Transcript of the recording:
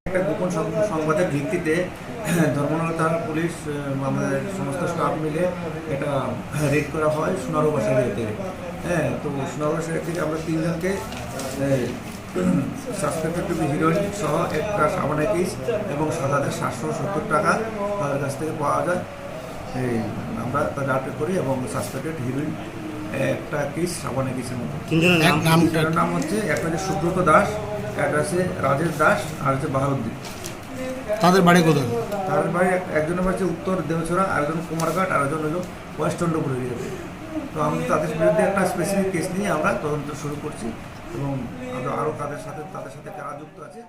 একটা গোপন সংবাদের ভিত্তিতে ধর্মনগর থানা পুলিশ আমাদের সমস্ত স্টাফ মিলে এটা রেড করা হয় সোনারো বাসারিয়াতে। তো সোনারো বাসারিয়া থেকে আমরা 3 জনকে সাসপেক্টেড টু বি হিরোইন সহ একটা সাবান কেস এবং 7,770 টাকা তাদের কাছ থেকে পাওয়া যায়। আমরা তাদের আটক করি এবং সাসপেক্টেড হিরোইন একটা কেস সাবান কেসের মতো। তিনজনের নাম হচ্ছে একটা হচ্ছে সুব্রত দাস, একটা হচ্ছে রাজেশ দাস, আর হচ্ছে বাহারুদ্দিন। তাদের বাড়ি কোথায়? তাদের বাড়ি একজনের বাড়ি উত্তর দেওছড়া, আরেকজন কুমারঘাট, আরেকজন হলো ওয়েস্ট চন্দ্রপুর এরিয়াতে। তো আমরা তাদের বিরুদ্ধে একটা স্পেসিফিক কেস নিয়ে আমরা তদন্ত শুরু করছি এবং আরও তাদের সাথে কারা যুক্ত আছে